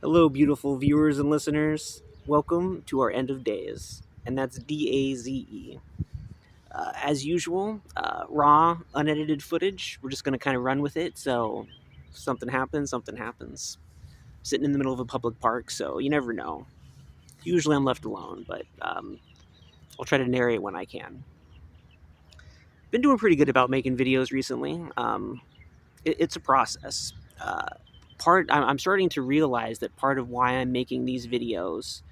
Hello, beautiful viewers and listeners. Welcome to our end of days, and that's DAZE. As usual, raw, unedited footage. We're just going to kind of run with it. So, if something happens, something happens. Sitting in the middle of a public park, so you never know. Usually I'm left alone, but I'll try to narrate when I can. Been doing pretty good about making videos recently. It's a process. I'm starting to realize that part of why I'm making these videos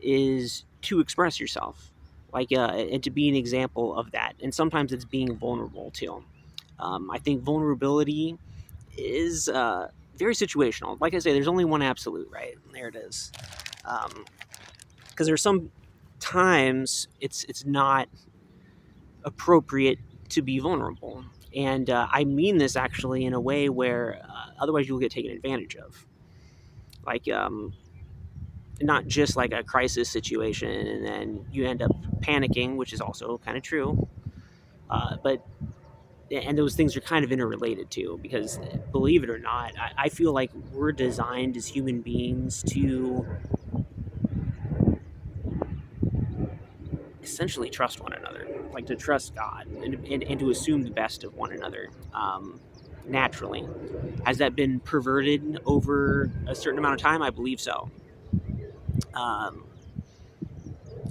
is to express yourself, and to be an example of that. And sometimes it's being vulnerable too. I think vulnerability is very situational. Like I say, there's only one absolute, right? There it is. Because there's some times it's not appropriate to be vulnerable, and I mean this actually in a way where otherwise you'll get taken advantage of. Like not just like a crisis situation and then you end up panicking, which is also kind of true. But and those things are kind of interrelated too, because believe it or not, I feel like we're designed as human beings to essentially trust one another, like to trust God and to assume the best of one another. Naturally, has that been perverted over a certain amount of time? I believe so. Um,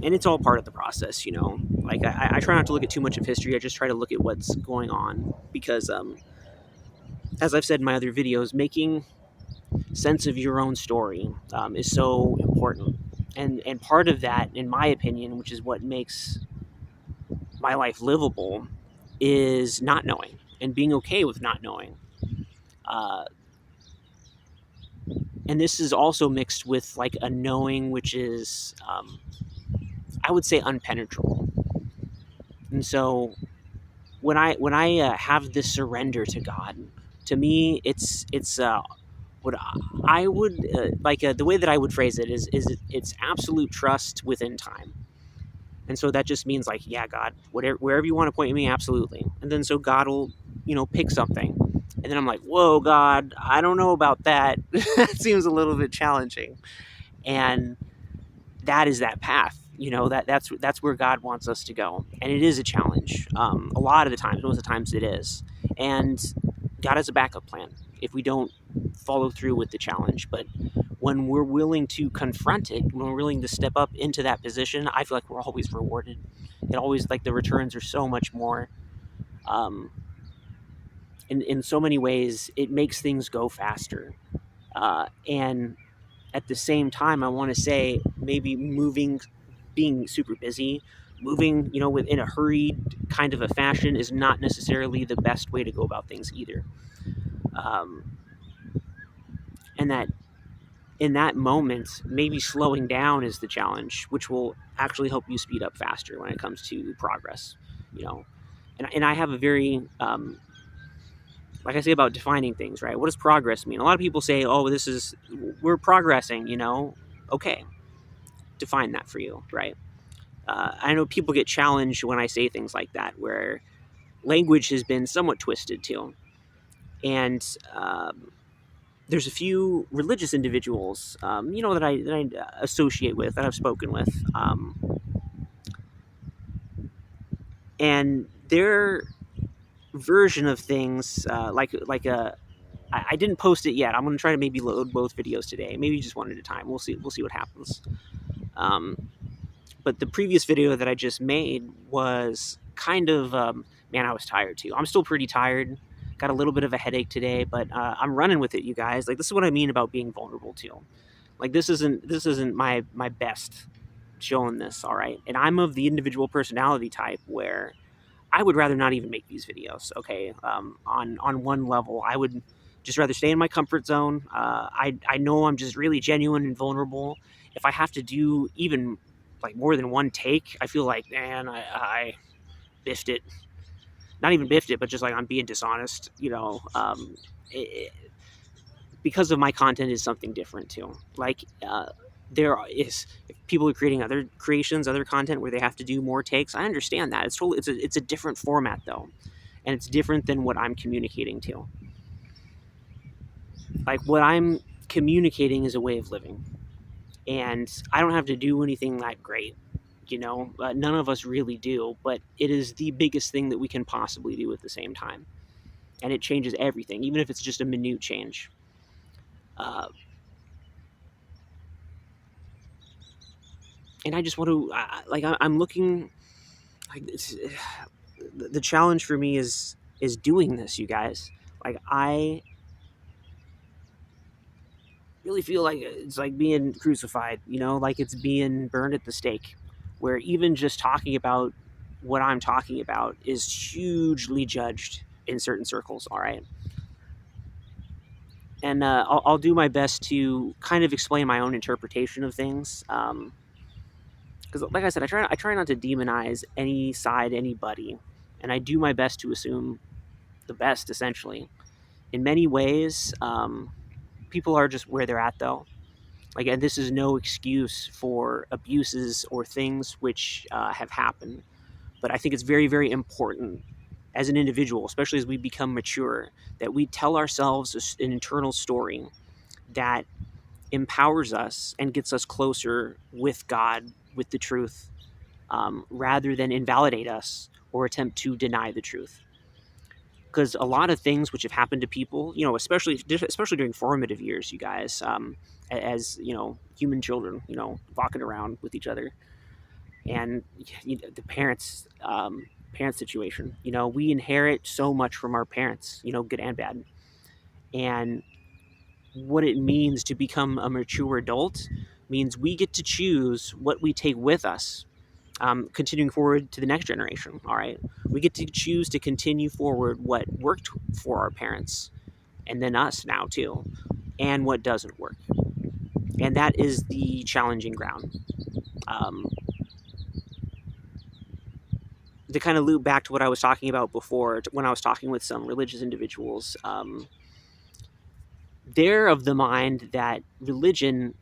and it's all part of the process, you know. Like I try not to look at too much of history. I just try to look at what's going on because, as I've said in my other videos, making sense of your own story is so important. And part of that, in my opinion, which is what makes my life livable, is not knowing and being okay with not knowing. Uh, and this is also mixed with like a knowing which is, I would say, unpenetrable. And so when I have this surrender to God, to me it's what I would the way that I would phrase it is it's absolute trust within time. And so that just means like, yeah, God, whatever, wherever you want to point me, absolutely. And then so God will, pick something, and then I'm like, whoa, God, I don't know about that. That seems a little bit challenging, and that is that path. That's where God wants us to go, and it is a challenge. A lot of the times, most of the times, it is, and God has a backup plan if we don't follow through with the challenge. But when we're willing to confront it, when we're willing to step up into that position, I feel like we're always rewarded. It always, like, the returns are so much more. Um, in so many ways, it makes things go faster. And at the same time, I want to say maybe being super busy, moving, within a hurried kind of a fashion is not necessarily the best way to go about things either. Um, and that in that moment, maybe slowing down is the challenge, which will actually help you speed up faster when it comes to progress, you know. And I have a very, like I say about defining things, right? What does progress mean? A lot of people say, oh, we're progressing, Okay, define that for you, right? I know people get challenged when I say things like that, where language has been somewhat twisted too. And there's a few religious individuals, that I associate with, that I've spoken with, and their version of things, I didn't post it yet. I'm going to try to maybe load both videos today, maybe just one at a time. We'll see. We'll see what happens. But the previous video that I just made was kind of, man, I was tired too. I'm still pretty tired. Got a little bit of a headache today, but I'm running with it, you guys. Like, this is what I mean about being vulnerable too. Like, this isn't my best showing this, all right? And I'm of the individual personality type where I would rather not even make these videos. Okay, on one level, I would just rather stay in my comfort zone. I know I'm just really genuine and vulnerable. If I have to do even like more than one take, I feel like, man, I biffed it. Not even biffed it, but just like I'm being dishonest. It, because of my content is something different too. Like, there is, if people are creating other creations, other content where they have to do more takes. I understand that. It's a different format though, and it's different than what I'm communicating to. Like, what I'm communicating is a way of living, and I don't have to do anything that great. None of us really do, but it is the biggest thing that we can possibly do at the same time, and it changes everything, even if it's just a minute change. Uh, and I just want to I'm looking. Like, the challenge for me is doing this, you guys. Like, I really feel like it's like being crucified, like it's being burned at the stake, where even just talking about what I'm talking about is hugely judged in certain circles. All right. And I'll do my best to kind of explain my own interpretation of things. Because, like I said, I try not to demonize any side, anybody, and I do my best to assume the best, essentially. In many ways, people are just where they're at, though. Like, and this is no excuse for abuses or things which have happened. But I think it's very, very important as an individual, especially as we become mature, that we tell ourselves an internal story that empowers us and gets us closer with God, with the truth, rather than invalidate us or attempt to deny the truth. Because a lot of things which have happened to people, especially during formative years, you guys, as human children, walking around with each other, and the parents situation. We inherit so much from our parents, good and bad, and what it means to become a mature adult means we get to choose what we take with us, continuing forward to the next generation. All right, we get to choose to continue forward what worked for our parents, and then us now too, and what doesn't work. And that is the challenging ground. Um, to kind of loop back to what I was talking about before, when I was talking with some religious individuals, they're of the mind that religion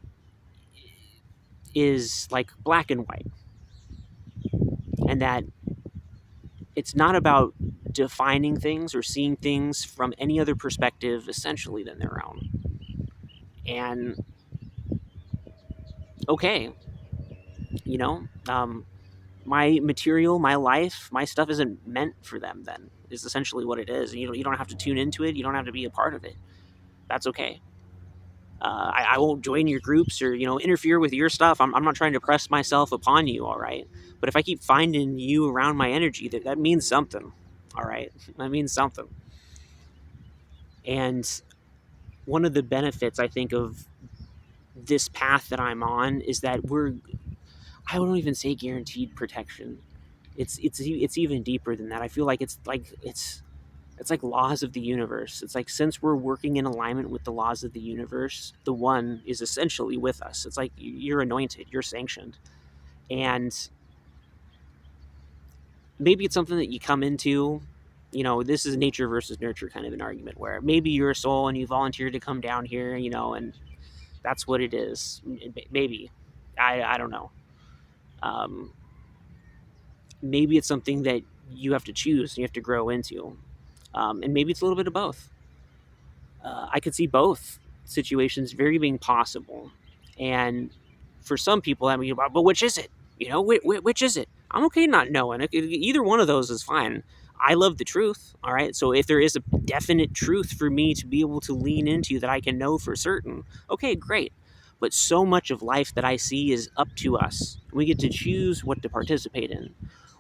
is like black and white, and that it's not about defining things or seeing things from any other perspective essentially than their own. And okay, you know, um, my material, my life, my stuff isn't meant for them. Then is essentially what it is. You don't have to tune into it. You don't have to be a part of it. That's okay. I won't join your groups or interfere with your stuff. I'm not trying to press myself upon you. All right, but if I keep finding you around my energy, that means something. All right, that means something. And one of the benefits I think of this path that I'm on is that I don't even say guaranteed protection. It's even deeper than that. I feel like it's like laws of the universe. It's like, since we're working in alignment with the laws of the universe, the one is essentially with us. It's like you're anointed, you're sanctioned. And maybe it's something that you come into, this is nature versus nurture kind of an argument, where maybe you're a soul and you volunteered to come down here, and that's what it is. Maybe. I don't know. Um, Maybe it's something that you have to choose and you have to grow into. And maybe it's a little bit of both. I could see both situations very being possible. And for some people, I mean, but which is it? Which is it? I'm okay not knowing. Either one of those is fine. I love the truth. All right. So if there is a definite truth for me to be able to lean into that I can know for certain, okay, great. But so much of life that I see is up to us. We get to choose what to participate in.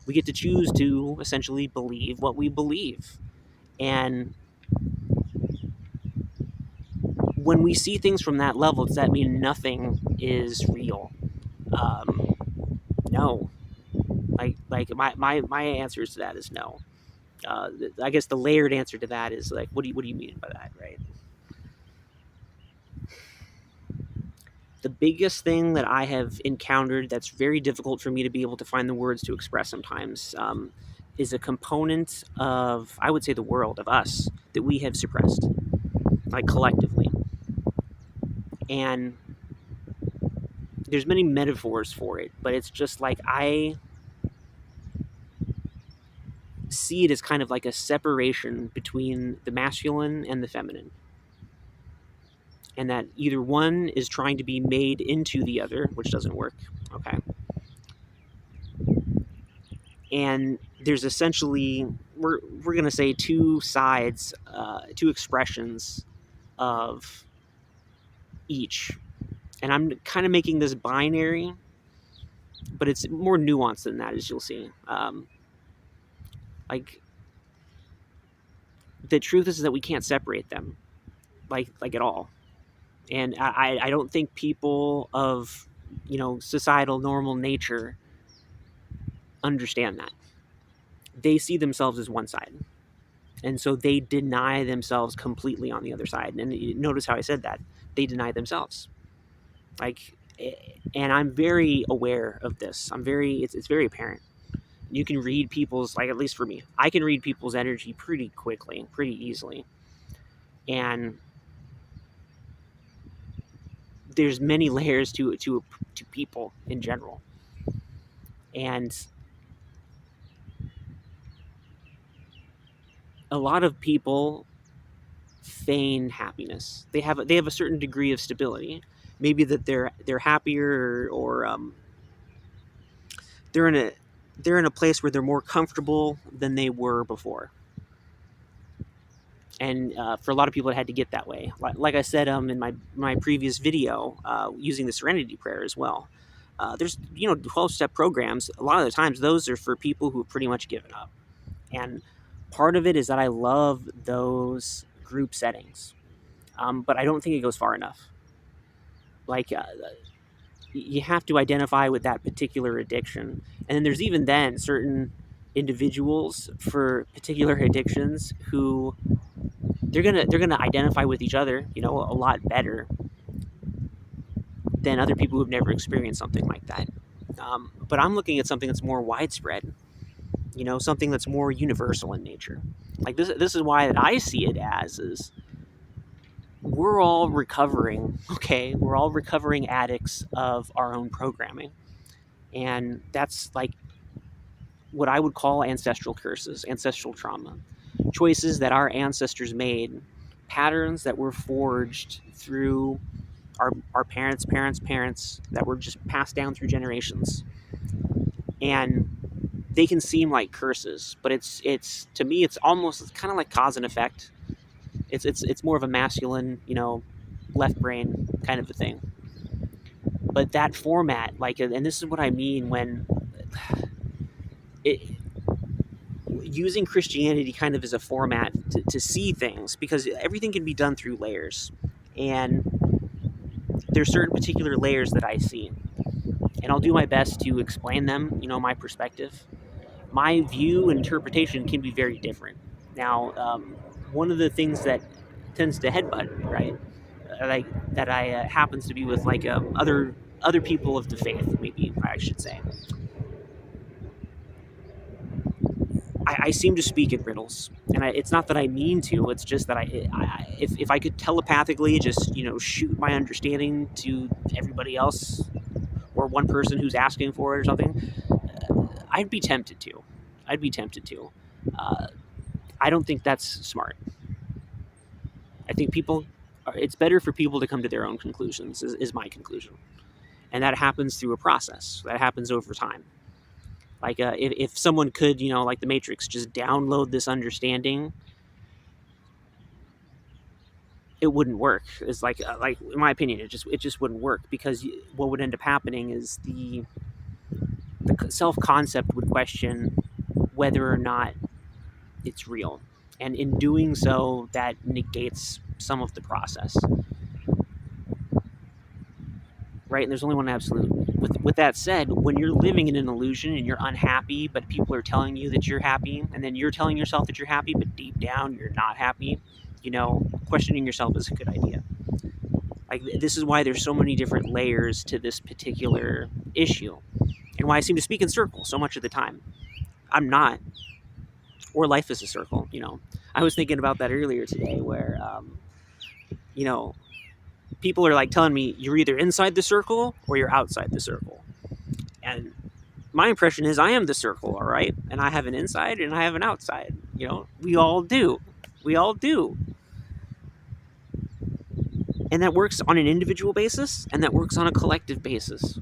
We get to choose to essentially believe what we believe. And when we see things from that level, does that mean nothing is real? Um, no. My answers to that is no. I guess the layered answer to that is like, what do you mean by that, right? The biggest thing that I have encountered that's very difficult for me to be able to find the words to express sometimes, is a component of, I would say, the world, of us, that we have suppressed, like collectively. And there's many metaphors for it, but it's just like, I see it as kind of like a separation between the masculine and the feminine. and that either one is trying to be made into the other, which doesn't work. Okay. And there's essentially, we're going to say two sides, two expressions of each. And I'm kind of making this binary, but it's more nuanced than that, as you'll see. Like, the truth is that we can't separate them, like at all. And I don't think people of, societal normal nature understand that. They see themselves as one side. And so they deny themselves completely on the other side. And notice how I said that. They deny themselves. Like, and I'm very aware of this. It's very apparent. You can read people's, like, at least for me, I can read people's energy pretty quickly, pretty easily. And there's many layers to people in general. And a lot of people feign happiness. They have a certain degree of stability. Maybe that they're happier, or they're in a place where they're more comfortable than they were before. And for a lot of people, it had to get that way. Like I said in my previous video, using the Serenity Prayer as well. There's 12-step programs. A lot of the times, those are for people who have pretty much given up. And part of it is that I love those group settings, but I don't think it goes far enough. Like, you have to identify with that particular addiction, and then there's even then certain individuals for particular addictions who they're gonna identify with each other, a lot better than other people who've never experienced something like that. But I'm looking at something that's more widespread, something that's more universal in nature. Like, this is why that I see it as is we're all recovering, okay? We're all recovering addicts of our own programming. And that's like what I would call ancestral curses, ancestral trauma. Choices that our ancestors made, patterns that were forged through our parents' parents, that were just passed down through generations. And they can seem like curses, but it's to me, it's kind of like cause and effect. It's more of a masculine, left brain kind of a thing. But that format, like, and this is what I mean when using Christianity kind of as a format to see things, because everything can be done through layers, and there's certain particular layers that I see, and I'll do my best to explain them. My perspective, my view and interpretation can be very different. Now, one of the things that tends to headbutt, right, like that I happens to be with, like, other people of the faith, maybe I should say. I seem to speak in riddles, and it's not that I mean to. It's just that if I could telepathically just shoot my understanding to everybody else, or one person who's asking for it or something, I'd be tempted to. I don't think that's smart. I think it's better for people to come to their own conclusions, is my conclusion. And that happens through a process. That happens over time. Like, if someone could, like the Matrix, just download this understanding, it wouldn't work. It's like in my opinion, it just wouldn't work, because what would end up happening is the self-concept would question whether or not it's real. And in doing so, that negates some of the process. Right? And there's only one absolute. With that said, when you're living in an illusion and you're unhappy, but people are telling you that you're happy, and then you're telling yourself that you're happy, but deep down you're not happy, questioning yourself is a good idea. Like, this is why there's so many different layers to this particular issue, and why I seem to speak in circles so much of the time. I'm not. Or life is a circle, I was thinking about that earlier today, where, people are like telling me you're either inside the circle or you're outside the circle. And my impression is I am the circle, all right? And I have an inside and I have an outside. We all do. And that works on an individual basis, and that works on a collective basis.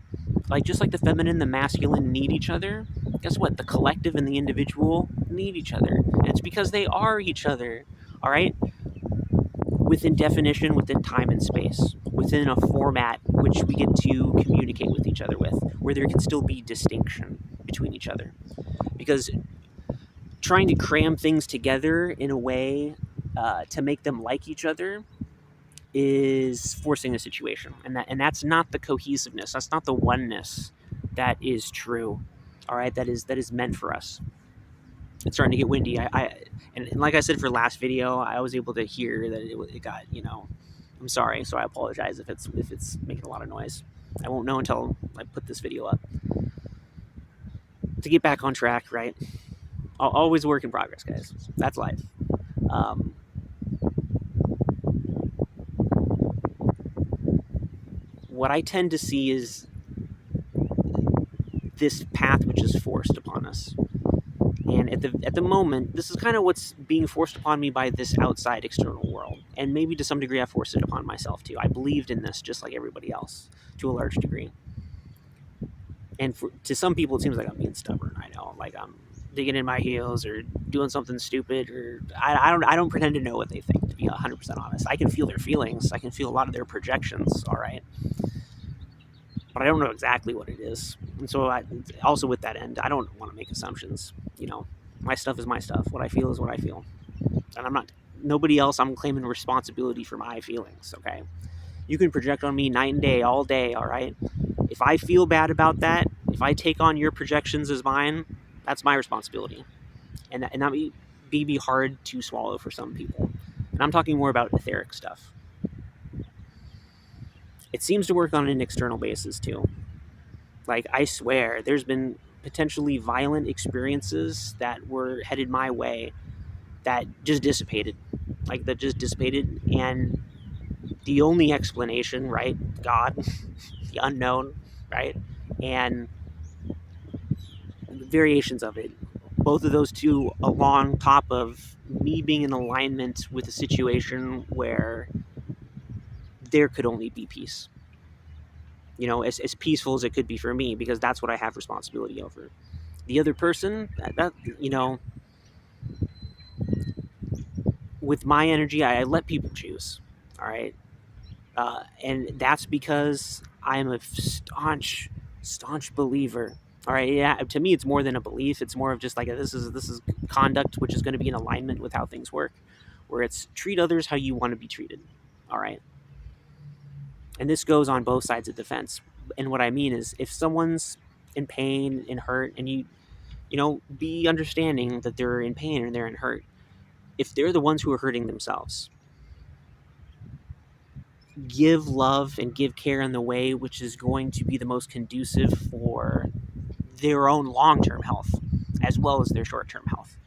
Like, just like the feminine and the masculine need each other, guess what? The collective and the individual need each other. And it's because they are each other, all right? Within definition, within time and space, within a format which we get to communicate with each other with, where there can still be distinction between each other. Because trying to cram things together in a way to make them like each other is forcing a situation, and that's not the cohesiveness. That's not the oneness that is true. All right, that is meant for us. It's starting to get windy. And like I said for last video, I was able to hear that it got, I'm sorry, so I apologize if it's making a lot of noise. I won't know until I put this video up. To get back on track, right? Always work in progress, guys. That's life. What I tend to see is this path which is forced upon us. And at the moment, this is kind of what's being forced upon me by this outside external world. And maybe to some degree I forced it upon myself too. I believed in this just like everybody else, to a large degree. And to some people it seems like I'm being stubborn. I know, like I'm digging in my heels or doing something stupid, or I don't pretend to know what they think, to be 100% honest. I can feel their feelings. I can feel a lot of their projections, all right? But I don't know exactly what it is. And so also with that end, I don't want to make assumptions. My stuff is my stuff. What I feel is what I feel. And nobody else, I'm claiming responsibility for my feelings, okay? You can project on me night and day, all day, all right? If I feel bad about that, if I take on your projections as mine, that's my responsibility. And that may be hard to swallow for some people. And I'm talking more about etheric stuff. It seems to work on an external basis too. Like, I swear, there's been potentially violent experiences that were headed my way that just dissipated. And the only explanation, right? God, the unknown, right? And variations of it. Both of those two along top of me being in alignment with a situation where there could only be peace. As peaceful as it could be for me, because that's what I have responsibility over. The other person, with my energy, I let people choose, all right? And that's because I'm a staunch believer, all right? Yeah, to me, it's more than a belief. It's more of just like this is conduct which is going to be in alignment with how things work, where it's treat others how you want to be treated, all right? And this goes on both sides of the fence. And what I mean is, if someone's in pain and hurt, and you be understanding that they're in pain and they're in hurt. If they're the ones who are hurting themselves, give love and give care in the way which is going to be the most conducive for their own long-term health, as well as their short-term health.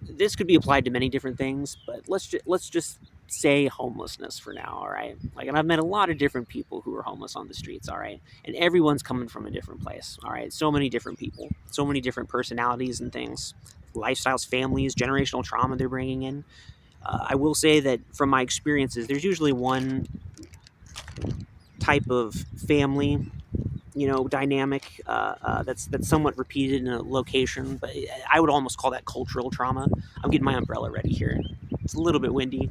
This could be applied to many different things, but let's just say homelessness for now, all right? And I've met a lot of different people who are homeless on the streets, all right? And everyone's coming from a different place, all right? So many different people, so many different personalities and things, lifestyles, families, generational trauma they're bringing in. I will say that from my experiences, there's usually one type of family, dynamic that's somewhat repeated in a location, but I would almost call that cultural trauma. I'm getting my umbrella ready here. It's a little bit windy.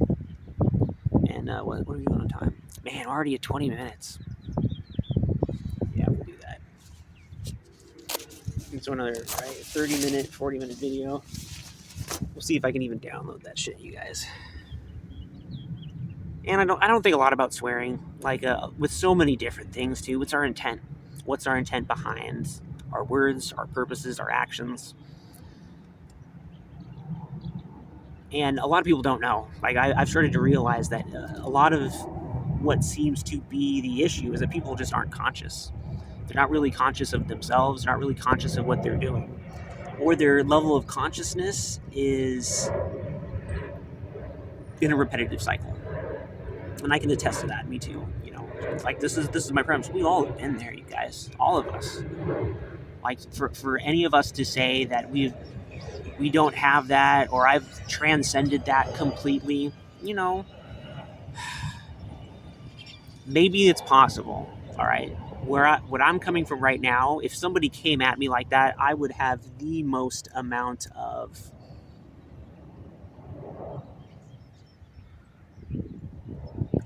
And what are we doing on time? Man, already at 20 minutes. Yeah, we'll do that. And so another 30-minute, 40-minute video. We'll see if I can even download that shit, you guys. And I don't think a lot about swearing. With so many different things too. What's our intent? What's our intent behind our words, our purposes, our actions? And a lot of people don't know. I've started to realize that a lot of what seems to be the issue is that people just aren't conscious. They're not really conscious of themselves. They're not really conscious of what they're doing. Or their level of consciousness is in a repetitive cycle. And I can attest to that. Me too. This is my premise. We all have been there, you guys. All of us. For any of us to say that we don't have that, or I've transcended that completely, you know, maybe it's possible. All right. What I'm coming from right now, if somebody came at me like that, I would have the most amount of,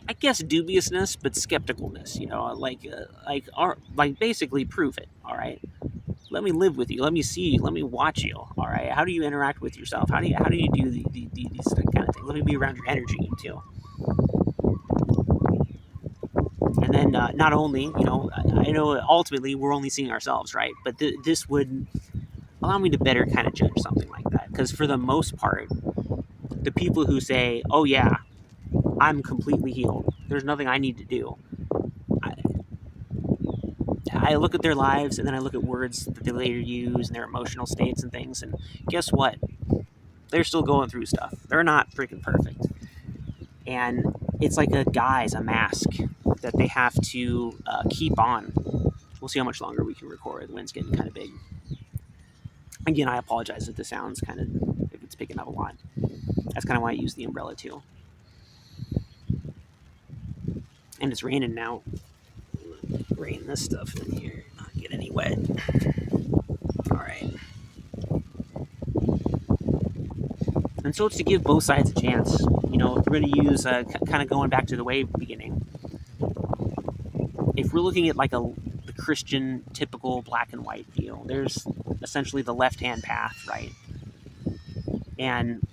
I guess, dubiousness, but skepticalness. Like basically prove it. All right. Let me live with you. Let me see you. Let me watch you. All right. How do you interact with yourself? How do you do these kind of things? Let me be around your energy too. And then not only, I know ultimately we're only seeing ourselves, right? But this would allow me to better kind of judge something like that. Because for the most part, the people who say, "Oh yeah, I'm completely healed. There's nothing I need to do," I, I look at their lives and then I look at words that they later use and their emotional states and things, and guess what? They're still going through stuff. They're not freaking perfect, and it's like a mask that they have to keep on. We'll see how much longer we can record. The wind's getting kind of big. Again, I apologize if the sound's kind of, if it's picking up a lot. That's kind of why I use the umbrella too. And it's raining now. Rain this stuff in here, not get any wet. All right. And so it's to give both sides a chance. If we're going to use, kind of going back to the way beginning, if we're looking at like the Christian typical black and white view, there's essentially the left-hand path, right? And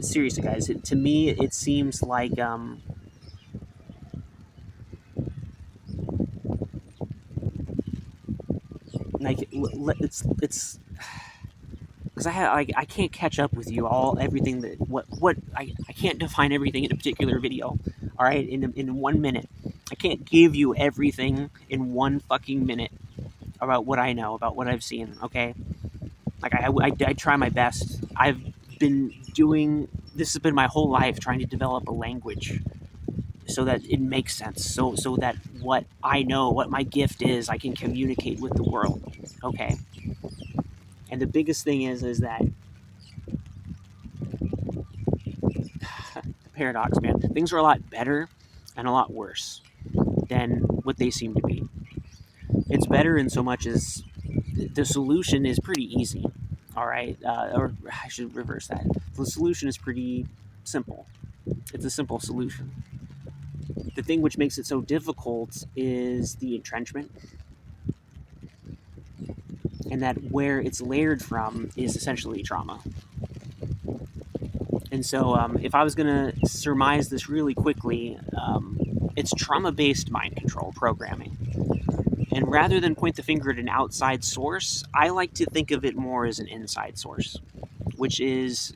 seriously, guys, to me, it seems like it's because I can't catch up with you all everything that what I can't define everything in a particular video. All right, in 1 minute, I can't give you everything in one fucking minute about what I know, about what I've seen. Okay, like I try my best. I've been doing this, has been my whole life, trying to develop a language so that it makes sense, so that what I know, what my gift is, I can communicate with the world. Okay, and the biggest thing is that paradox, man. Things are a lot better and a lot worse than what they seem to be. It's better in so much as the solution is pretty easy. All right, or I should reverse that. The solution is pretty simple. It's a simple solution. The thing which makes it so difficult is the entrenchment, and that where it's layered from is essentially trauma. And so, if I was going to surmise this really quickly, it's trauma-based mind control programming. And rather than point the finger at an outside source, I like to think of it more as an inside source, which is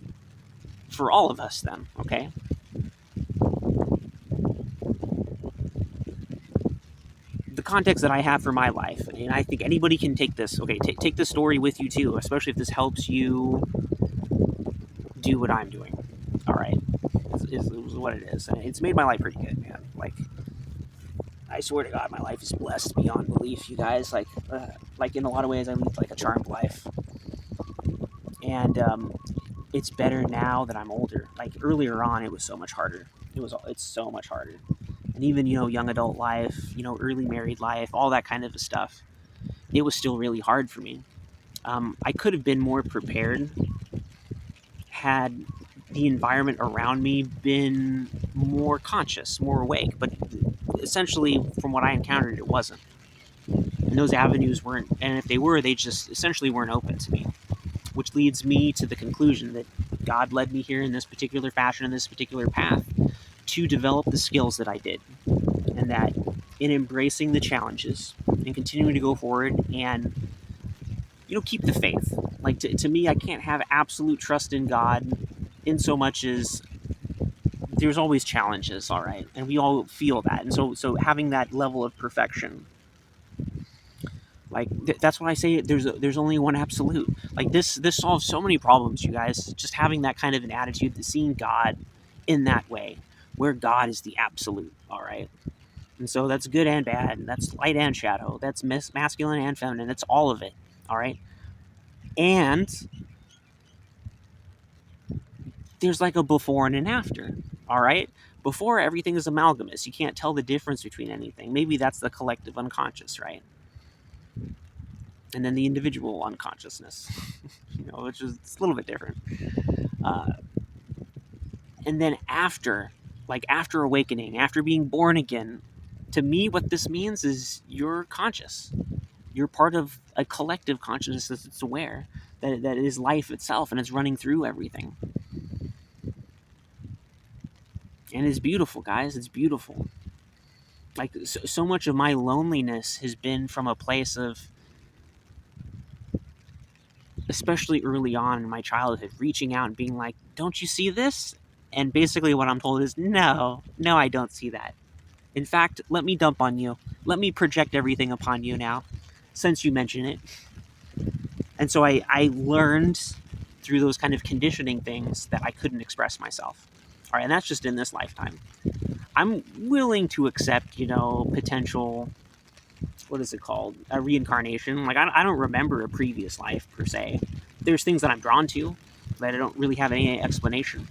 for all of us then, okay? The context that I have for my life, and I think anybody can take this, okay, take this story with you too, especially if this helps you do what I'm doing, all right? Is what it is. And it's made my life pretty good, man. Like, I swear to God, my life is blessed beyond belief, you guys. Like in a lot of ways, I lead like a charmed life, and it's better now that I'm older. Like earlier on, it was so much harder. It's so much harder, and even young adult life, early married life, all that kind of stuff. It was still really hard for me. I could have been more prepared had the environment around me been more conscious, more awake. But essentially, from what I encountered, it wasn't. And those avenues weren't, and if they were, they just essentially weren't open to me. Which leads me to the conclusion that God led me here in this particular fashion, in this particular path, to develop the skills that I did. And that in embracing the challenges and continuing to go forward and, keep the faith. Like, to me, I can't have absolute trust in God in so much as there's always challenges, all right? And we all feel that. And so having that level of perfection, like that's why I say there's only one absolute. Like this solves so many problems, you guys. Just having that kind of an attitude, seeing God in that way, where God is the absolute. All right, and so that's good and bad. And that's light and shadow. That's masculine and feminine. That's all of it. All right, and there's like a before and an after. All right. Before, everything is amalgamous. You can't tell the difference between anything. Maybe that's the collective unconscious, right? And then the individual unconsciousness, which is it's a little bit different. Uh, and then after, like after awakening, after being born again, to me, what this means is you're conscious. You're part of a collective consciousness that's aware that is life itself and it's running through everything. And it's beautiful, guys. It's beautiful. Like so much of my loneliness has been from a place of, especially early on in my childhood, reaching out and being like, don't you see this? And basically what I'm told is, no, I don't see that. In fact, let me dump on you. Let me project everything upon you now, since you mention it. And so I learned through those kind of conditioning things that I couldn't express myself. All right, and that's just in this lifetime. I'm willing to accept, potential, what is it called? A reincarnation. Like, I don't remember a previous life, per se. There's things that I'm drawn to, but I don't really have any explanation.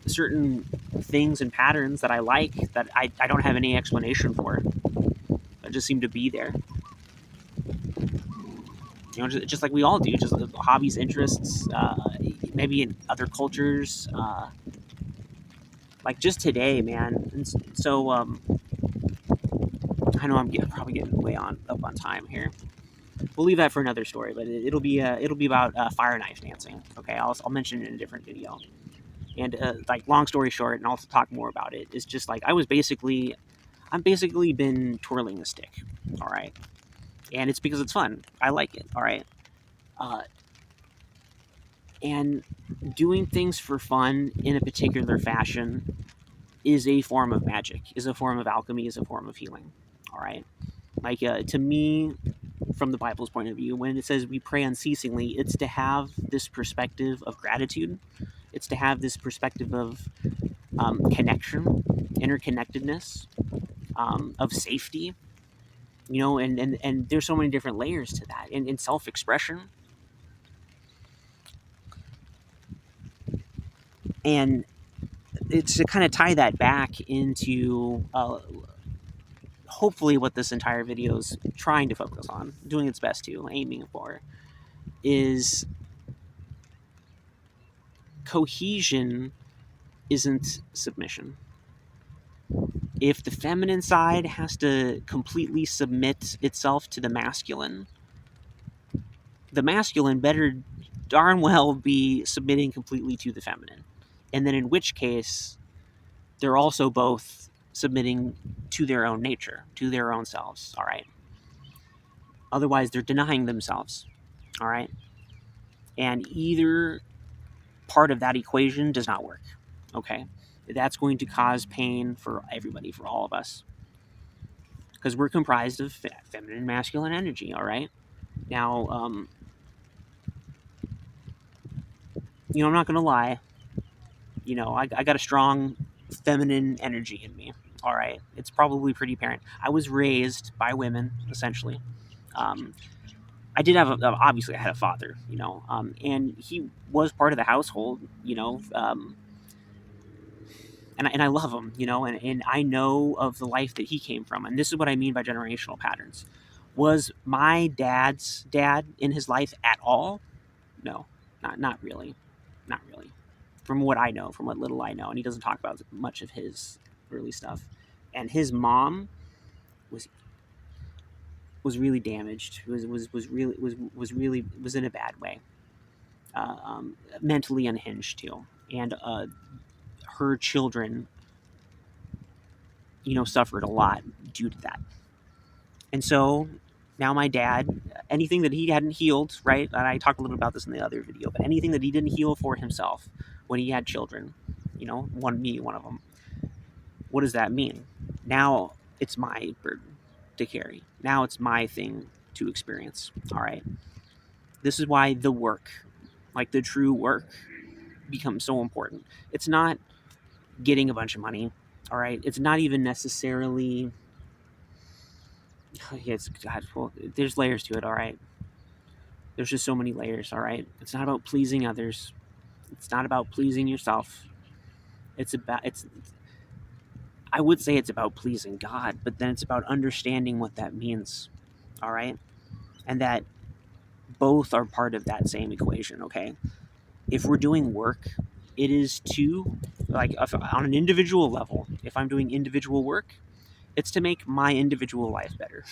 Certain things and patterns that I like that I don't have any explanation for. That just seem to be there. Just like we all do, just hobbies, interests, maybe in other cultures. Like just today, man. And so I know I'm probably getting way up on time here. We'll leave that for another story, but it'll be about fire knife dancing. Okay, I'll mention it in a different video. And like long story short, and I'll talk more about it. Is just like I'm basically been twirling the stick. All right, and it's because it's fun. I like it. All right, uh, and doing things for fun in a particular fashion is a form of magic, is a form of alchemy, is a form of healing. All right, like to me, from the Bible's point of view, when it says we pray unceasingly, it's to have this perspective of gratitude. It's to have this perspective of connection, interconnectedness, of safety, and there's so many different layers to that. In self-expression, and it's to kind of tie that back into hopefully what this entire video is trying to focus on, doing its best to, aiming for, is cohesion isn't submission. If the feminine side has to completely submit itself to the masculine better darn well be submitting completely to the feminine. And then in which case, they're also both submitting to their own nature, to their own selves, all right? Otherwise, they're denying themselves, all right? And either part of that equation does not work, okay? That's going to cause pain for everybody, for all of us, because we're comprised of feminine and masculine energy, all right? Now, I'm not going to lie. I got a strong feminine energy in me. All right. It's probably pretty apparent. I was raised by women, essentially. Um, I did have, obviously, I had a father, and he was part of the household, and I love him, and I know of the life that he came from. And this is what I mean by generational patterns. Was my dad's dad in his life at all? No, not really. Not really. From what I know, from what little I know, and he doesn't talk about much of his early stuff. And his mom was really damaged. Was in a bad way. Mentally unhinged too, and her children, suffered a lot due to that. And so now my dad, anything that he hadn't healed, right? And I talked a little bit about this in the other video, but anything that he didn't heal for himself when he had children, one of them. What does that mean? Now it's my burden to carry. Now it's my thing to experience. All right. This is why the work, like the true work, becomes so important. It's not getting a bunch of money. All right. It's not even necessarily. It's God. Well, there's layers to it. All right. There's just so many layers. All right. It's not about pleasing others. It's not about pleasing yourself. It's I would say it's about pleasing God, but then it's about understanding what that means. All right? And that both are part of that same equation, okay? If we're doing work, it is to, like, on an individual level, if I'm doing individual work, it's to make my individual life better.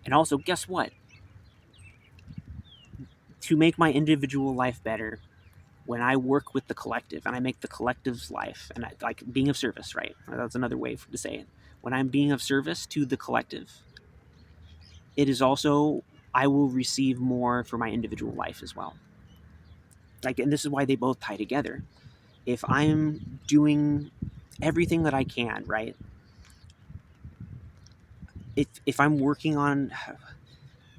And also, guess what? To make my individual life better, when I work with the collective and I make the collective's life, and I like being of service, right? That's another way to say it. When I'm being of service to the collective, it is also, I will receive more for my individual life as well. Like, and this is why they both tie together. If I'm doing everything that I can, right? If I'm working on,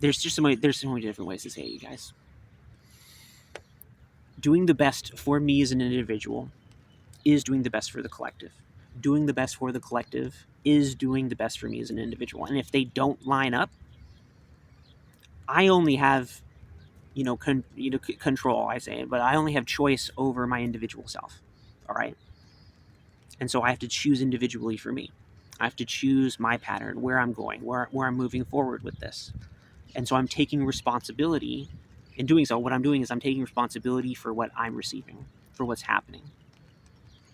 there's so many different ways to say it, you guys. Doing the best for me as an individual is doing the best for the collective. Doing the best for the collective is doing the best for me as an individual. And if they don't line up, I only have, control, I say, but I only have choice over my individual self. All right. And so I have to choose individually for me. I have to choose my pattern, where I'm going, where I'm moving forward with this. And so I'm taking responsibility. In doing so, what I'm doing is I'm taking responsibility for what I'm receiving, for what's happening.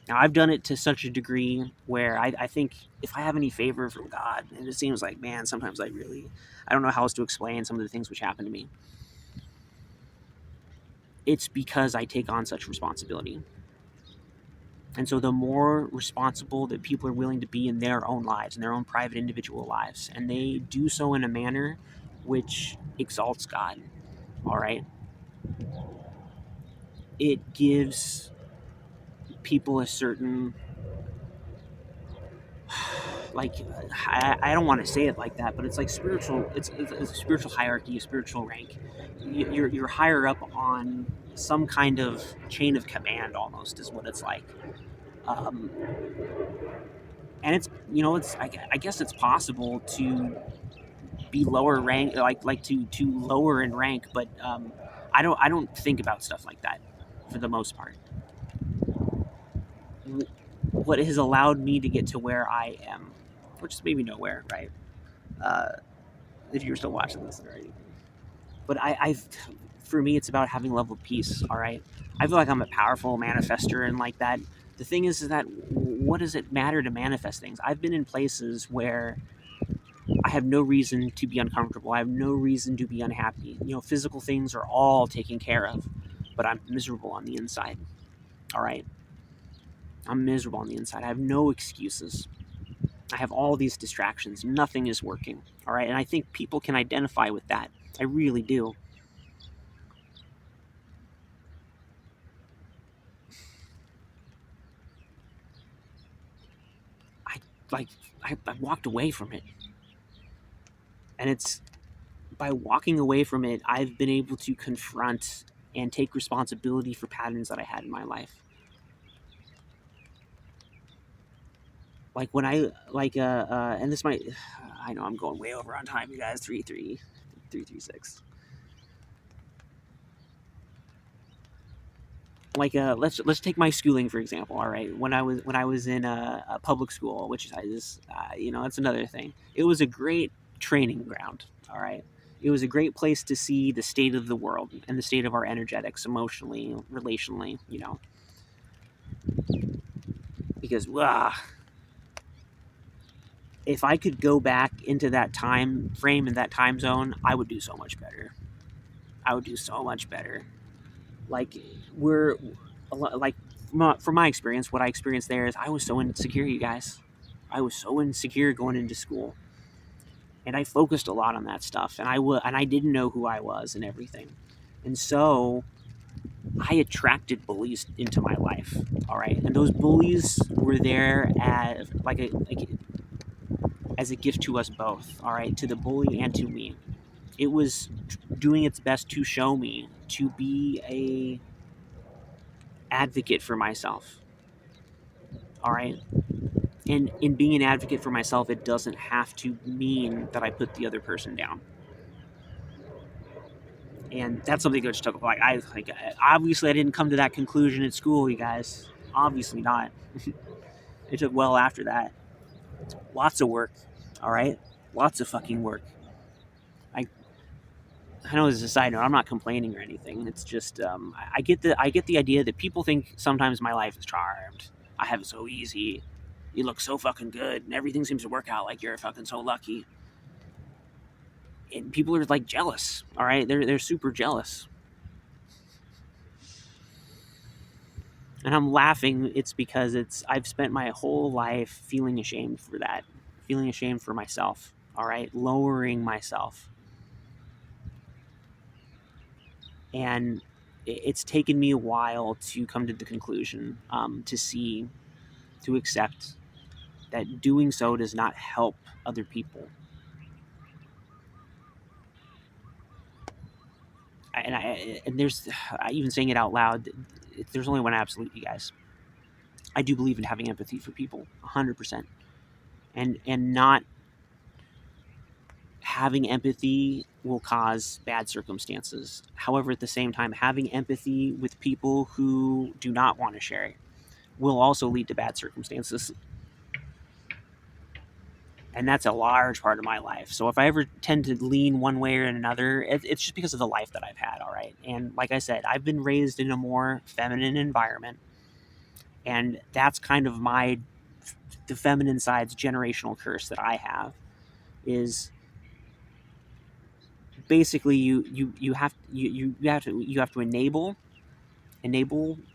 Now, I've done it to such a degree where I think if I have any favor from God, and it seems like, man, sometimes I don't know how else to explain some of the things which happen to me. It's because I take on such responsibility. And so the more responsible that people are willing to be in their own lives, in their own private individual lives, and they do so in a manner which exalts God, all right, it gives people a certain, like, I don't want to say it like that, but it's like spiritual. It's a spiritual hierarchy, a spiritual rank. You're higher up on some kind of chain of command, almost, is what it's like. Um, and it's, it's, I guess it's possible to be lower rank, like to lower in rank, but I don't think about stuff like that for the most part. What has allowed me to get to where I am, which is maybe nowhere, right? Uh, if you're still watching this or anything. But for me, it's about having love of peace. All right, I feel like I'm a powerful manifester, and like that. The thing is that what does it matter to manifest things? I've been in places where I have no reason to be uncomfortable. I have no reason to be unhappy. Physical things are all taken care of, but I'm miserable on the inside. All right, I'm miserable on the inside. I have no excuses. I have all these distractions. Nothing is working. All right, and I think people can identify with that. I really do. I like I walked away from it, and it's by walking away from it, I've been able to confront and take responsibility for patterns that I had in my life. Like when and this might, I know I'm going way over on time, you guys. 336. Like let's take my schooling for example. All right, when I was in a public school, which is that's another thing. It was a great training ground. All right, it was a great place to see the state of the world and the state of our energetics, emotionally, relationally. Because if I could go back into that time frame and that time zone, I would do so much better. I would do so much better. Like we're like from my experience, what I experienced there is I was so insecure, you guys. I was so insecure going into school, and I focused a lot on that stuff, and I didn't know who I was and everything, and so I attracted bullies into my life. All right, and those bullies were there as as a gift to us both. All right, to the bully and to me. It was doing its best to show me to be a advocate for myself. All right, and in being an advocate for myself, it doesn't have to mean that I put the other person down. And that's something that took obviously I didn't come to that conclusion at school, you guys. Obviously not. It took well after that. Lots of work. All right, lots of fucking work. I I know as a side note, I'm not complaining or anything. It's just I get the idea that people think sometimes my life is charmed. I have it so easy. You look so fucking good, and everything seems to work out like you're fucking so lucky. And people are like jealous. All right, they're super jealous. And I'm laughing. It's because I've spent my whole life feeling ashamed for that, feeling ashamed for myself. All right, lowering myself, and it's taken me a while to come to the conclusion, to see, to accept that doing so does not help other people. And there's, even saying it out loud, there's only one absolute, you guys. I do believe in having empathy for people, 100%, and not having empathy will cause bad circumstances. However, at the same time, having empathy with people who do not want to share it will also lead to bad circumstances. And that's a large part of my life. So if I ever tend to lean one way or another, it's just because of the life that I've had, all right? And like I said, I've been raised in a more feminine environment, and that's kind of the feminine side's generational curse that I have is basically you have to enable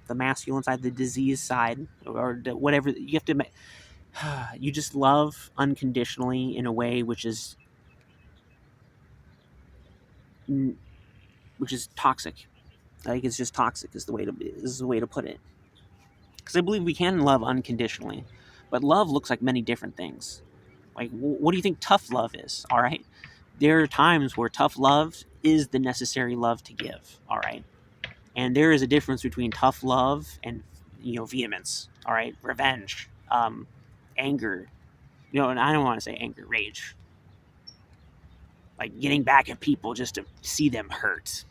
the masculine side, the disease side, or whatever. You have to you just love unconditionally in a way which is toxic. I think it's just toxic is the way to put it. Because I believe we can love unconditionally, but love looks like many different things. Like, what do you think tough love is? All right, there are times where tough love is the necessary love to give. All right, and there is a difference between tough love and vehemence. All right, revenge, anger. And I don't want to say anger, rage. Like getting back at people just to see them hurt.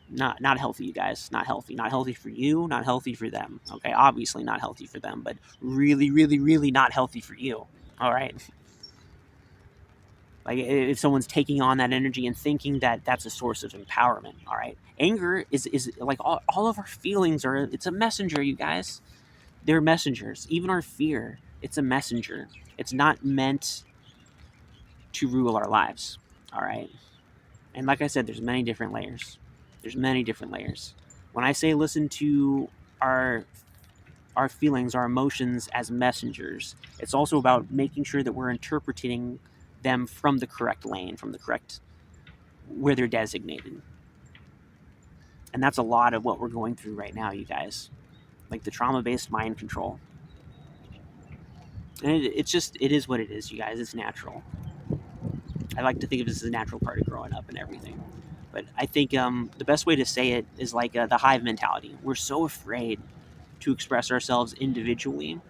Not healthy, you guys. Not healthy. Not healthy for you. Not healthy for them. Okay, obviously not healthy for them, but really, really, really not healthy for you. All right. Like if someone's taking on that energy and thinking that that's a source of empowerment. All right. Anger is like all of our feelings are. It's a messenger, you guys. They're messengers. Even our fear, it's a messenger. It's not meant to rule our lives. All right. And like I said, there's many different layers. There's many different layers. When I say listen to our feelings, our emotions as messengers, it's also about making sure that we're interpreting them from the correct lane, from the correct where they're designated. And that's a lot of what we're going through right now, you guys. Like the trauma-based mind control. And it is what it is, you guys. It's natural. I like to think of it as a natural part of growing up and everything. But I think the best way to say it is like the hive mentality. We're so afraid to express ourselves individually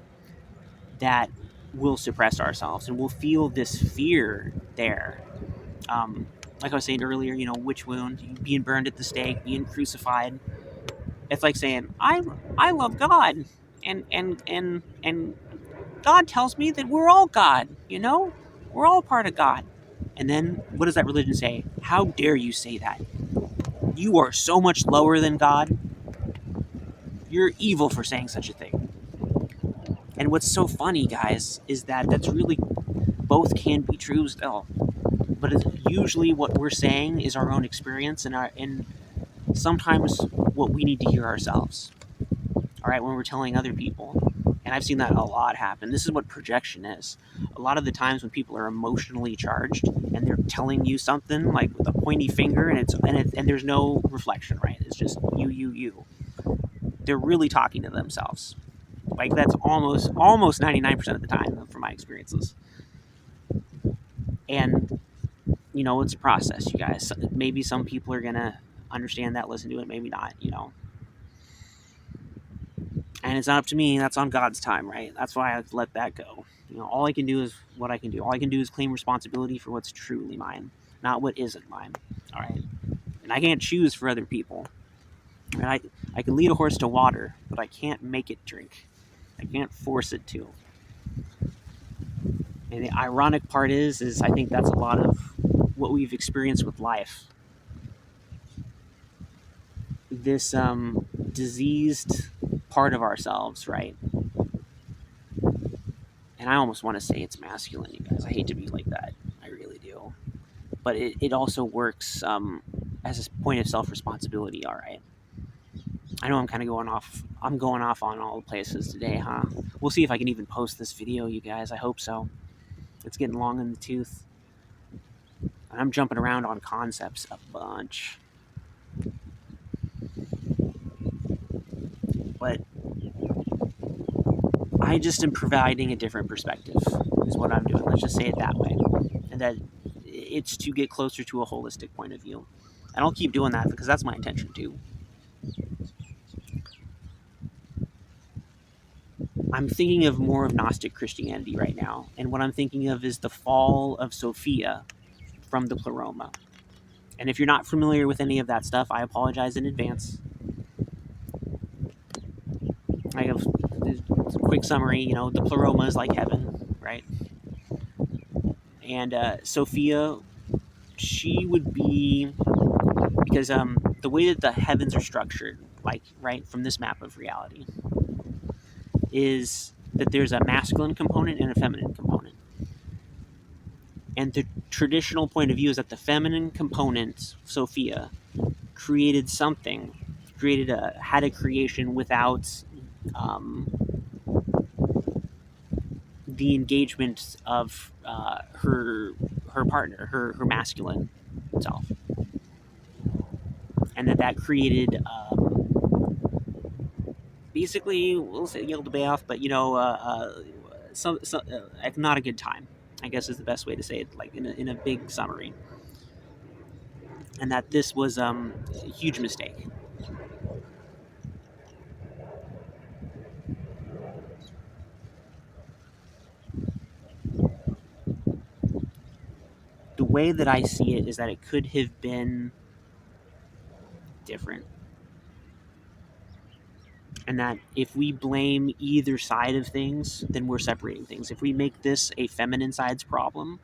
that we'll suppress ourselves and we'll feel this fear there. Like I was saying earlier, witch wound, being burned at the stake, being crucified. It's like saying, I love God, and God tells me that we're all God. We're all part of God. And then what does that religion say? How dare you say that? You are so much lower than God. You're evil for saying such a thing. And what's so funny, guys, is that that's really both can be true still. But it's usually what we're saying is our own experience and sometimes what we need to hear ourselves. All right, when we're telling other people. And I've seen that a lot happen. This is what projection is. A lot of the times when people are emotionally charged and they're telling you something like with a pointy finger and there's no reflection, right? It's just you. They're really talking to themselves. Like that's almost 99% of the time from my experiences. And it's a process, you guys. Maybe some people are gonna understand that, listen to it, maybe not. And it's not up to me. That's on God's time, right? That's why I let that go. All I can do is what I can do. All I can do is claim responsibility for what's truly mine, not what isn't mine. All right. And I can't choose for other people. And I can lead a horse to water, but I can't make it drink. I can't force it to. And the ironic part is I think that's a lot of what we've experienced with life. This diseased part of ourselves, right? And I almost want to say it's masculine, you guys. I hate to be like that. I really do. But it also works as a point of self-responsibility, all right? I know I'm kind of going off. I'm going off on all the places today, huh? We'll see if I can even post this video, you guys. I hope so. It's getting long in the tooth. And I'm jumping around on concepts a bunch. But I just am providing a different perspective, is what I'm doing. Let's just say it that way. And that it's to get closer to a holistic point of view. And I'll keep doing that because that's my intention too. I'm thinking of more of Gnostic Christianity right now. And what I'm thinking of is the fall of Sophia from the Pleroma. And if you're not familiar with any of that stuff, I apologize in advance. I have a quick summary. You know, the Pleroma is like heaven, right? And Sophia, she would be, because the way that the heavens are structured, like right from this map of reality, is that there's a masculine component and a feminine component. And the traditional point of view is that the feminine component, Sophia, created something, had a creation without the engagement of her partner, her masculine self, and that created basically, we'll say Yaldabaoth, but you know, not a good time, I guess is the best way to say it, like in a big summary, and that this was a huge mistake. The way that I see it is that it could have been different. And that if we blame either side of things, then we're separating things. If we make this a feminine side's problem,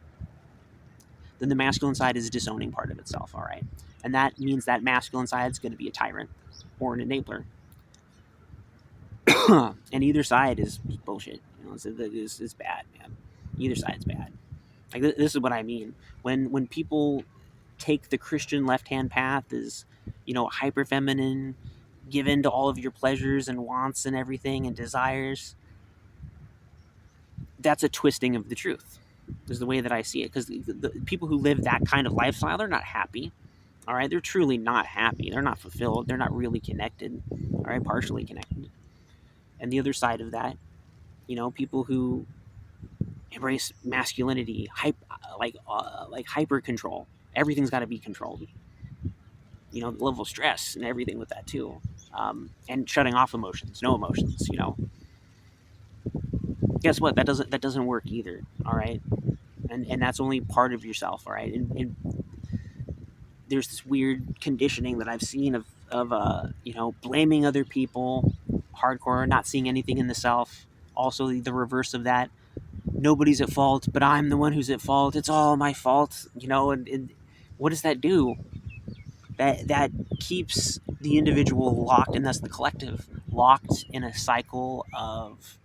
then the masculine side is disowning part of itself, all right? And that means that masculine side is going to be a tyrant or an enabler. And either side is bullshit. You know, it's bad, man. Either side's bad. Like, this is what I mean. When people take the Christian left-hand path as, you know, hyper feminine, give in to all of your pleasures and wants and everything and desires, that's a twisting of the truth, is the way that I see it. Because the people who live that kind of lifestyle, they're not happy. All right, they're truly not happy. They're not fulfilled. They're not really connected. All right, partially connected. And the other side of that, you know, people who embrace masculinity, like hyper control. Everything's got to be controlled. You know, the level of stress and everything with that too, and shutting off emotions, no emotions. You know, guess what? That doesn't work either. All right, and that's only part of yourself. All right, and there's this weird conditioning that I've seen of you know, blaming other people, hardcore, not seeing anything in the self. Also, the reverse of that. Nobody's at fault, but I'm the one who's at fault. It's all my fault, you know. And what does that do? That keeps the individual locked, and thus the collective locked in a cycle of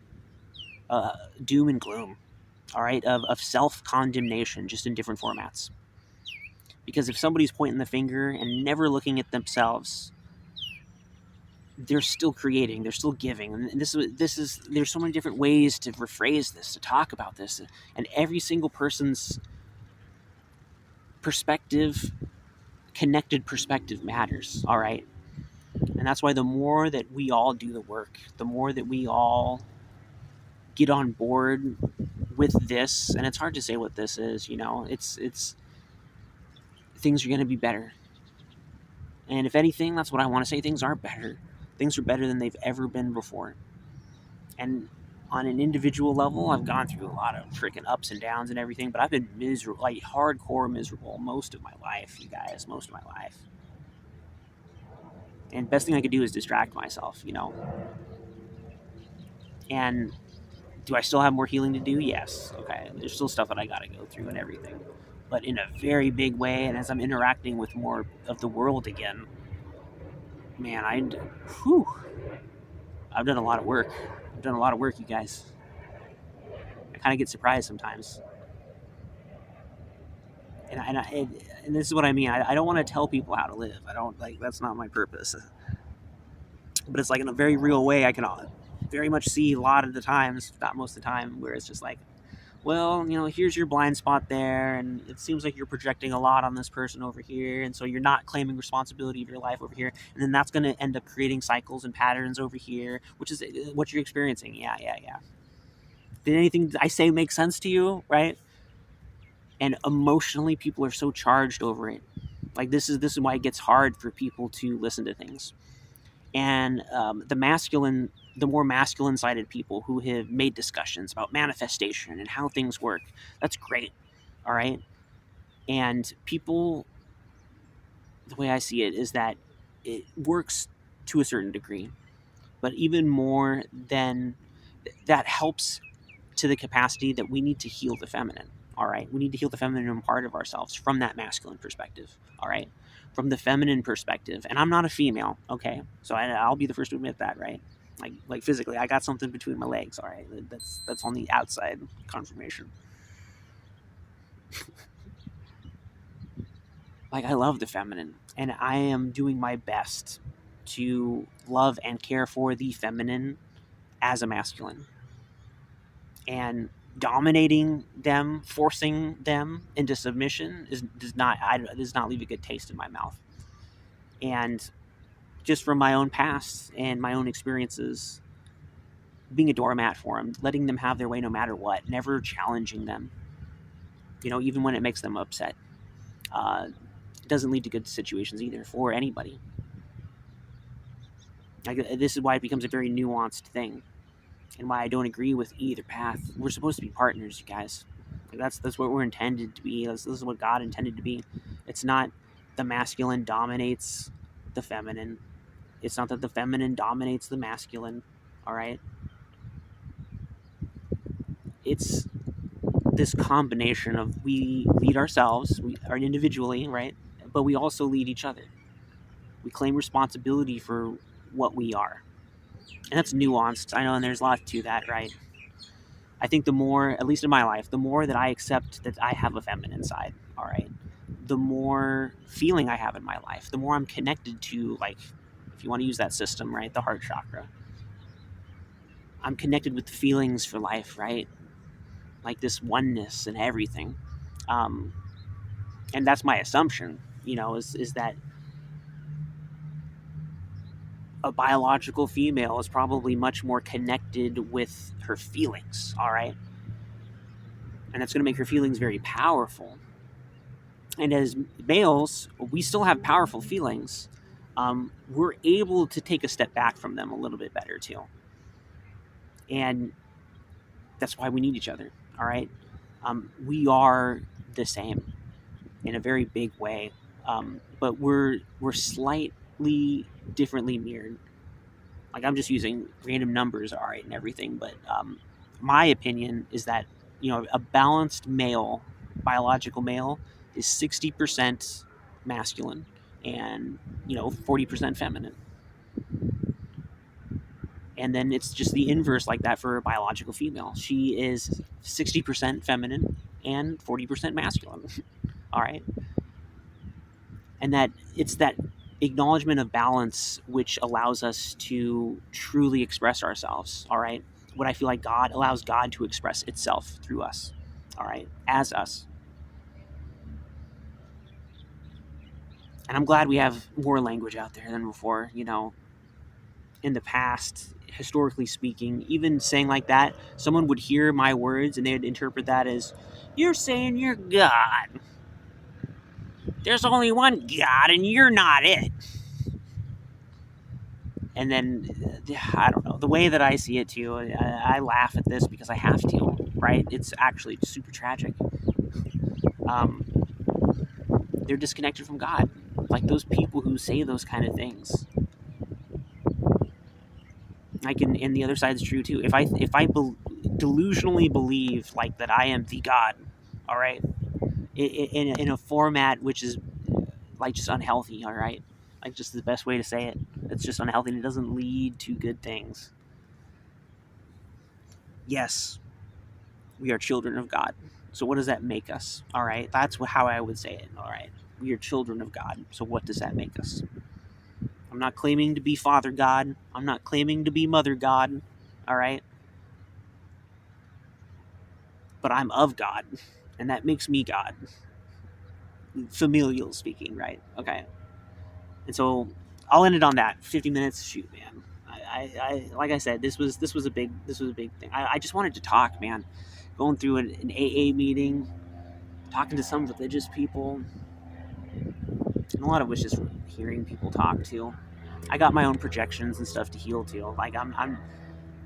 doom and gloom. All right, of self-condemnation, just in different formats. Because if somebody's pointing the finger and never looking at themselves, they're still creating, they're still giving. And this is there's so many different ways to rephrase this, to talk about this, and every single person's perspective, connected perspective, matters. All right, and that's why the more that we all do the work, the more that we all get on board with this, and it's hard to say what this is, you know, it's things are going to be better. And if anything, that's what I want to say, things are better. Things are better than they've ever been before. And on an individual level, I've gone through a lot of freaking ups and downs and everything, but I've been miserable, like hardcore miserable most of my life, you guys, most of my life. And best thing I could do is distract myself, And do I still have more healing to do? Yes. Okay. There's still stuff that I got to go through and everything. But in a very big way, and as I'm interacting with more of the world again, man, whew, I've done a lot of work. I've done a lot of work, you guys. I kind of get surprised sometimes. And this is what I mean. I don't want to tell people how to live. I don't like, that's not my purpose. But it's like in a very real way, I can very much see a lot of the times, not most of the time, where it's just like, well, here's your blind spot there, and it seems like you're projecting a lot on this person over here, and so you're not claiming responsibility of your life over here, and then that's going to end up creating cycles and patterns over here, which is what you're experiencing. Yeah. Did anything I say make sense to you, right? And emotionally, people are so charged over it. Like this is why it gets hard for people to listen to things. And the more masculine sided people who have made discussions about manifestation and how things work, that's great. All right. And people, the way I see it is that it works to a certain degree, but even more than that, helps to the capacity that we need to heal the feminine. All right. We need to heal the feminine part of ourselves from that masculine perspective. All right. From the feminine perspective. And I'm not a female. Okay. So I'll be the first to admit that, right? Like physically, I got something between my legs. All right. That's on the outside confirmation. Like, I love the feminine, and I am doing my best to love and care for the feminine as a masculine. And dominating them, forcing them into submission does not leave a good taste in my mouth. And just from my own past and my own experiences, being a doormat for them, letting them have their way no matter what, never challenging them, even when it makes them upset, it doesn't lead to good situations either for anybody. Like, this is why it becomes a very nuanced thing, and why I don't agree with either path. We're supposed to be partners, you guys. Like, that's what we're intended to be. This is what God intended to be. It's not the masculine dominates the feminine. It's not that the feminine dominates the masculine. All right. It's this combination of we lead ourselves, we are individually, right? But we also lead each other. We claim responsibility for what we are. And that's nuanced, I know, and there's a lot to that, right? I think the more, at least in my life, the more that I accept that I have a feminine side, all right, the more feeling I have in my life, the more I'm connected to, like, if you want to use that system, right, the heart chakra. I'm connected with the feelings for life, right? Like this oneness and everything. And that's my assumption, is that a biological female is probably much more connected with her feelings, all right? And that's going to make her feelings very powerful. And as males, we still have powerful feelings. We're able to take a step back from them a little bit better, too. And that's why we need each other, all right? We are the same in a very big way, but we're slightly differently mirrored. Like, I'm just using random numbers, all right, and everything, but my opinion is that, a balanced male, biological male, is 60% masculine and, 40% feminine. And then it's just the inverse like that for a biological female. She is 60% feminine and 40% masculine. All right. And that it's that acknowledgement of balance which allows us to truly express ourselves. All right. What I feel like God allows God to express itself through us. All right. As us. And I'm glad we have more language out there than before, in the past, historically speaking. Even saying like that, someone would hear my words and they would interpret that as, you're saying you're God. There's only one God and you're not it. And then, I don't know, the way that I see it too, I laugh at this because I have to, right? It's actually super tragic. They're disconnected from God. Like those people who say those kind of things. And the other side is true too. If I delusionally believe like that I am the God, all right, in a format which is like just unhealthy, all right, like just the best way to say it. It's just unhealthy and it doesn't lead to good things. Yes, we are children of God. So what does that make us? All right, that's how I would say it. All right, we are children of God. So what does that make us? I'm not claiming to be Father God. I'm not claiming to be Mother God. All right, but I'm of God, and that makes me God. Familial speaking, right? Okay, and so I'll end it on that. 50 minutes. Shoot, man. I like I said, this was a big thing. I just wanted to talk, man. Going through an AA meeting, talking to some religious people, and a lot of it was just hearing people talk too. I got my own projections and stuff to heal too. Like I'm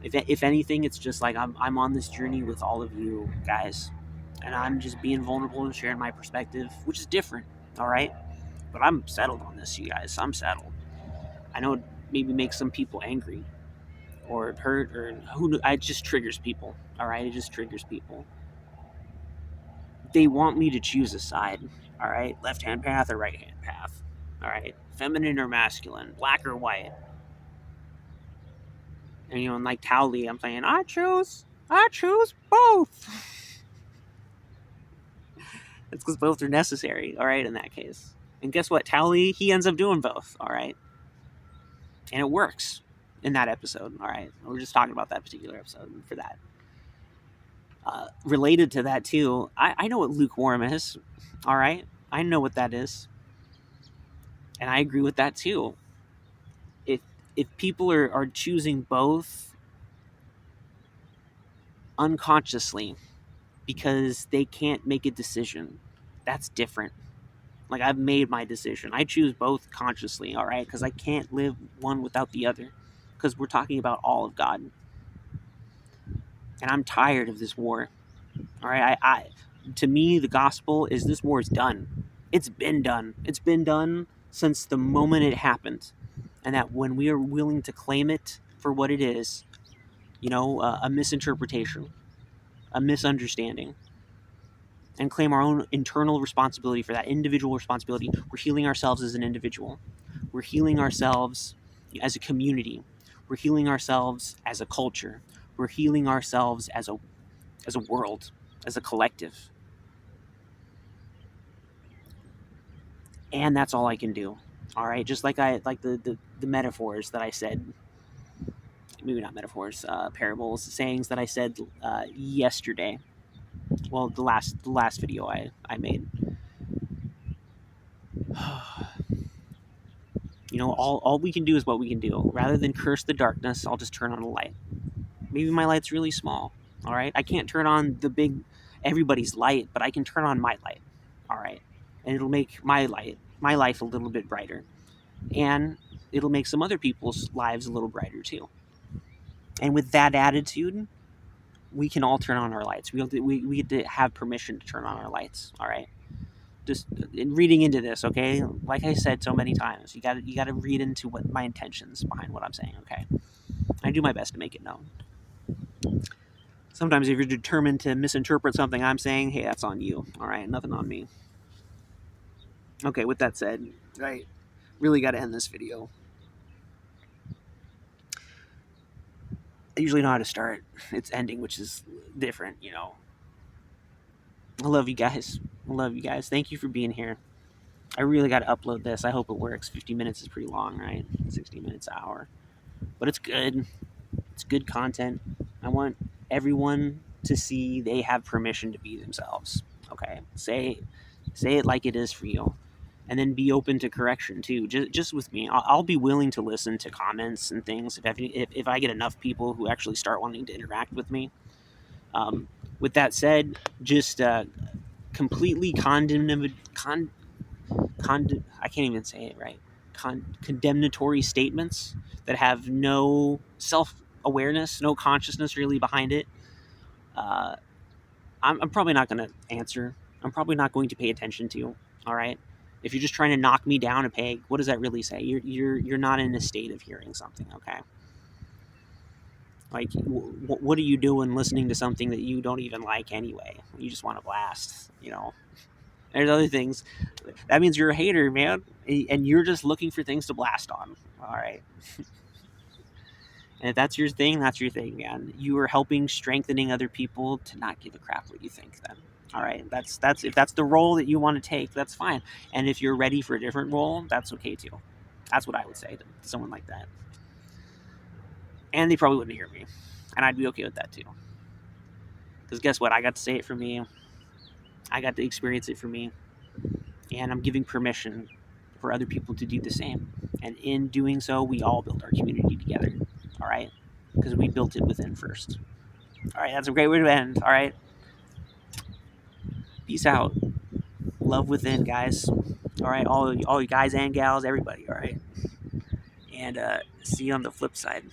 if anything, it's just like I'm on this journey with all of you guys, and I'm just being vulnerable and sharing my perspective, which is different. All right, but I'm settled on this, you guys. I'm settled. I know it maybe makes some people angry or hurt or it just triggers people. All right, it just triggers people. They want me to choose a side. All right, left hand path or right hand path. All right, feminine or masculine, black or white. And in like Towley, I'm saying I choose both. It's because both are necessary. All right, in that case. And guess what? Towley, he ends up doing both. All right, and it works in that episode. All right, we're just talking about that particular episode for that. Related to that too, I know what lukewarm is. All right, I know what that is, and I agree with that too. If people are choosing both unconsciously because they can't make a decision, that's different. Like I've made my decision. I choose both consciously. All right, because I can't live one without the other. Because we're talking about all of God, and I'm tired of this war. All right, I to me the gospel is this war is done. It's been done. It's been done since the moment it happened, and that when we are willing to claim it for what it is, a misinterpretation, a misunderstanding, and claim our own internal responsibility for that individual responsibility, we're healing ourselves as an individual. We're healing ourselves as a community. We're healing ourselves as a culture. We're healing ourselves as a world, as a collective. And that's all I can do. All right, just like the metaphors that I said, maybe not metaphors, parables, sayings that I said yesterday. Well, the last video I made. All we can do is what we can do. Rather than curse the darkness, I'll just turn on a light. Maybe my light's really small. All right, I can't turn on the big everybody's light, but I can turn on my light. All right, and it'll make my life a little bit brighter, and it'll make some other people's lives a little brighter too. And with that attitude, we can all turn on our lights. We get to have permission to turn on our lights. All right. Just in reading into this, okay. Like I said so many times, you got to read into what my intentions behind what I'm saying. Okay. I do my best to make it known. Sometimes if you're determined to misinterpret something I'm saying, hey, that's on you. All right, nothing on me. Okay. With that said, I really got to end this video. I usually know how to start its ending, which is different. I love you guys. Thank you for being here. I really got to upload this. I hope it works. 50 minutes is pretty long, right? 60 minutes an hour. But it's good. It's good content. I want everyone to see they have permission to be themselves. Okay? Say it like it is for you. And then be open to correction too. Just with me. I'll be willing to listen to comments and things if I get enough people who actually start wanting to interact with me. With that said, just completely I can't even say it right. Condemnatory statements that have no self-awareness, no consciousness really behind it. I'm probably not going to answer. I'm probably not going to pay attention to. All right. If you're just trying to knock me down a peg, what does that really say? You're not in a state of hearing something. Okay. Like, what are you doing listening to something that you don't even like anyway? You just want to blast, you know? There's other things. That means you're a hater, man, and you're just looking for things to blast on. All right. And if that's your thing, that's your thing, man. You are helping strengthening other people to not give a crap what you think. Then, all right. That's if that's the role that you want to take, that's fine. And if you're ready for a different role, that's okay too. That's what I would say to someone like that. And they probably wouldn't hear me, and I'd be okay with that too. Because guess what? I got to say it for me. I got to experience it for me, and I'm giving permission for other people to do the same. And in doing so, we all build our community together. All right, because we built it within first. All right, that's a great way to end. All right, peace out. Love within, guys. All right, all you guys and gals, everybody. All right, and see you on the flip side.